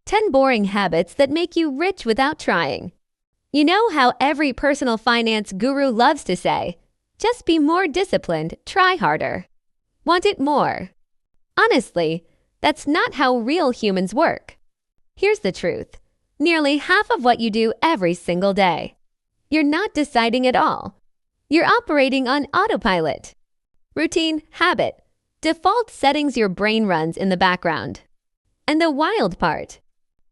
10 boring habits that make you rich without trying. You know how every personal finance guru loves to say, just be more disciplined, try harder. Want it more? Honestly, that's not how real humans work. Here's the truth. Nearly half of what you do every single day, you're not deciding at all. You're operating on autopilot. Routine, habit, default settings your brain runs in the background. And the wild part,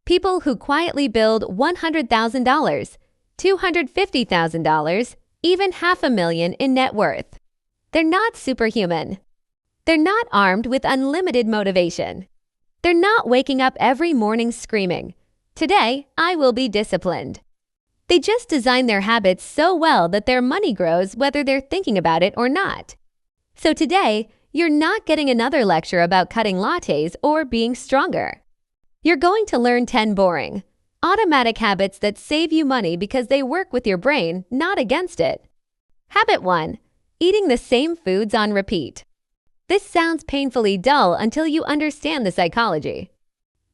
people who quietly build $100,000, $250,000, even $500,000 in net worth. They're not superhuman. They're not armed with unlimited motivation. They're not waking up every morning screaming, "Today, I will be disciplined." They just design their habits so well that their money grows whether they're thinking about it or not. So today, you're not getting another lecture about cutting lattes or being stronger. You're going to learn 10 boring, automatic habits that save you money because they work with your brain, not against it. Habit 1. Eating the same foods on repeat. This sounds painfully dull until you understand the psychology.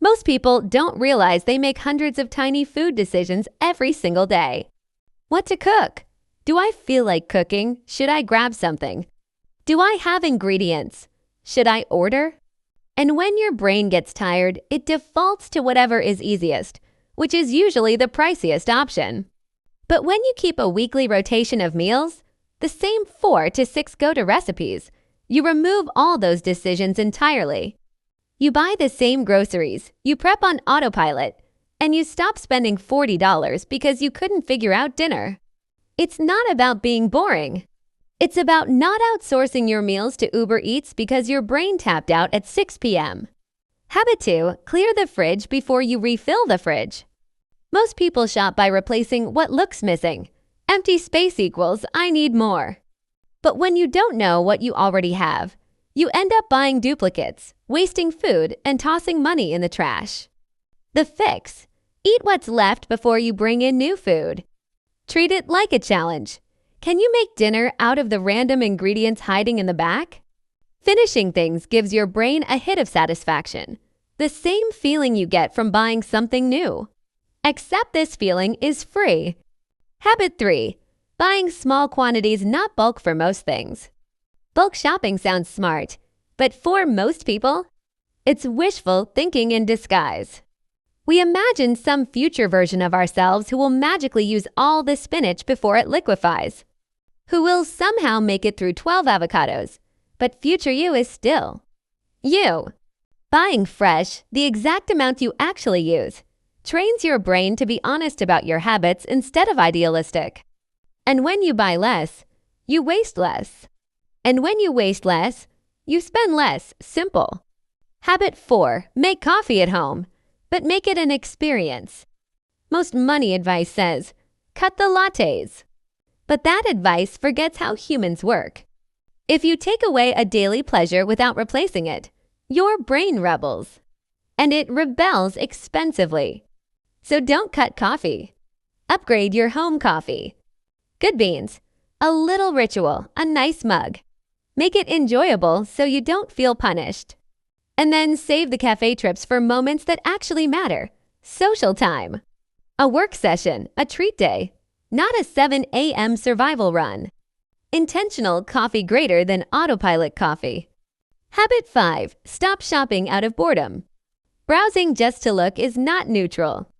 Most people don't realize they make hundreds of tiny food decisions every single day. What to cook? Do I feel like cooking? Should I grab something? Do I have ingredients? Should I order? And when your brain gets tired, it defaults to whatever is easiest, which is usually the priciest option. But when you keep a weekly rotation of meals, the same 4 to 6 go-to recipes, you remove all those decisions entirely. You buy the same groceries, you prep on autopilot, and you stop spending $40 because you couldn't figure out dinner. It's not about being boring. It's about not outsourcing your meals to Uber Eats because your brain tapped out at 6 p.m. Habit 2. Clear the fridge before you refill the fridge. Most people shop by replacing what looks missing. Empty space equals I need more. But when you don't know what you already have, you end up buying duplicates, wasting food, and tossing money in the trash. The fix: eat what's left before you bring in new food. Treat it like a challenge. Can you make dinner out of the random ingredients hiding in the back? Finishing things gives your brain a hit of satisfaction, the same feeling you get from buying something new. Except this feeling is free. Habit 3. Buying small quantities, not bulk for most things. Bulk shopping sounds smart, but for most people, it's wishful thinking in disguise. We imagine some future version of ourselves who will magically use all the spinach before it liquefies, who will somehow make it through 12 avocados, but future you is still you. Buying fresh, the exact amount you actually use, trains your brain to be honest about your habits instead of idealistic. And when you buy less, you waste less. And when you waste less, you spend less. Simple. Habit 4. Make coffee at home, but make it an experience. Most money advice says, cut the lattes. But that advice forgets how humans work. If you take away a daily pleasure without replacing it, your brain rebels. And it rebels expensively. So don't cut coffee. Upgrade your home coffee. Good beans, a little ritual, a nice mug. Make it enjoyable so you don't feel punished. And then save the cafe trips for moments that actually matter. Social time. A work session, a treat day, not a 7 a.m. survival run. Intentional coffee greater than autopilot coffee. Habit 5. Stop shopping out of boredom. Browsing just to look is not neutral.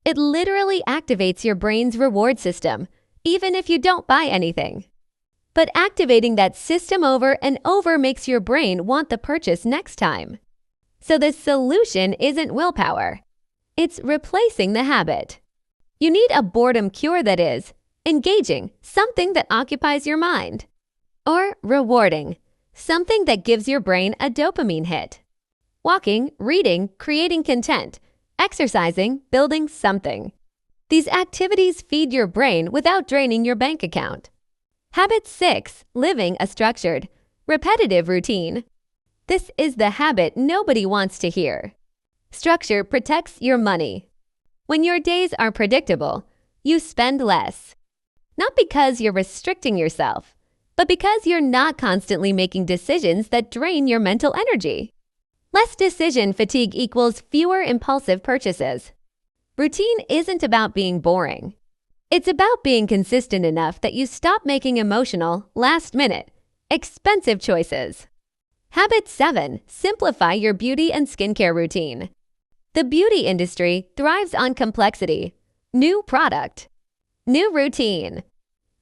It literally activates your brain's reward system, even if you don't buy anything. But activating that system over and over makes your brain want the purchase next time. So the solution isn't willpower. It's replacing the habit. You need a boredom cure that is engaging, something that occupies your mind. Or rewarding, something that gives your brain a dopamine hit. Walking, reading, creating content, exercising, building something. These activities feed your brain without draining your bank account. Habit 6. Living a structured, repetitive routine. This is the habit nobody wants to hear. Structure protects your money. When your days are predictable, you spend less. Not because you're restricting yourself, but because you're not constantly making decisions that drain your mental energy. Less decision fatigue equals fewer impulsive purchases. Routine isn't about being boring. It's about being consistent enough that you stop making emotional, last-minute, expensive choices. Habit 7. Simplify your beauty and skincare routine. The beauty industry thrives on complexity. New product, new routine,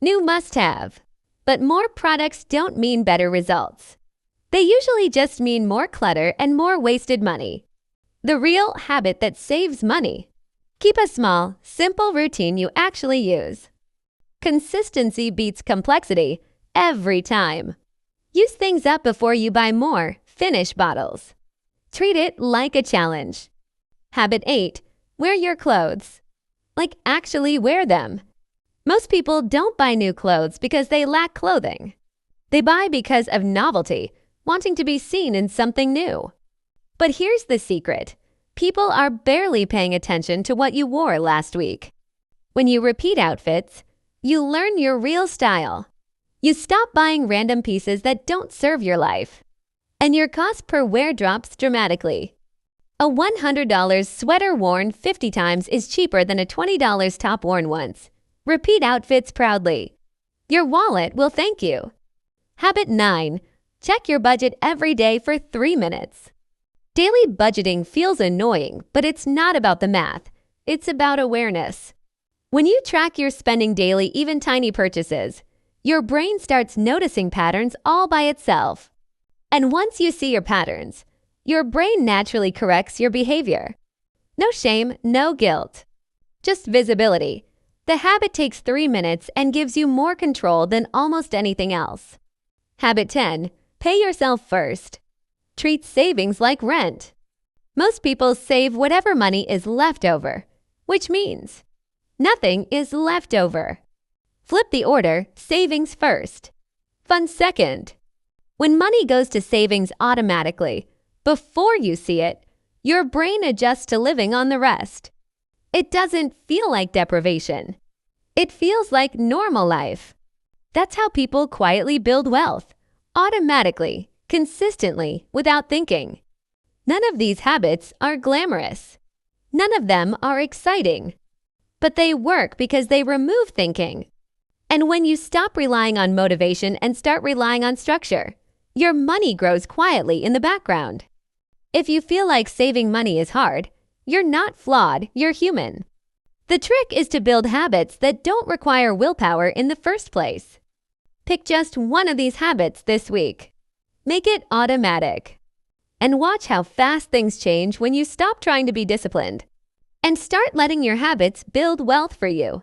new must-have. But more products don't mean better results. They usually just mean more clutter and more wasted money. The real habit that saves money. Keep a small, simple routine you actually use. Consistency beats complexity every time. Use things up before you buy more finish bottles. Treat it like a challenge. Habit 8. Wear your clothes. Like actually wear them. Most people don't buy new clothes because they lack clothing. They buy because of novelty, wanting to be seen in something new. But here's the secret. People are barely paying attention to what you wore last week. When you repeat outfits, you learn your real style. You stop buying random pieces that don't serve your life. And your cost per wear drops dramatically. A $100 sweater worn 50 times is cheaper than a $20 top worn once. Repeat outfits proudly. Your wallet will thank you. Habit 9. Check your budget every day for 3 minutes. Daily budgeting feels annoying, but it's not about the math. It's about awareness. When you track your spending daily, even tiny purchases, your brain starts noticing patterns all by itself. And once you see your patterns, your brain naturally corrects your behavior. No shame, no guilt. Just visibility. The habit takes 3 minutes and gives you more control than almost anything else. Habit 10. Pay yourself first. Treat savings like rent. Most people save whatever money is left over, which means nothing is left over. Flip the order, savings first. Fun second. When money goes to savings automatically, before you see it, your brain adjusts to living on the rest. It doesn't feel like deprivation. It feels like normal life. That's how people quietly build wealth, automatically, consistently, without thinking. None of these habits are glamorous. None of them are exciting. But they work because they remove thinking. And when you stop relying on motivation and start relying on structure, your money grows quietly in the background. If you feel like saving money is hard, you're not flawed, you're human. The trick is to build habits that don't require willpower in the first place. Pick just one of these habits this week. Make it automatic. And watch how fast things change when you stop trying to be disciplined and start letting your habits build wealth for you.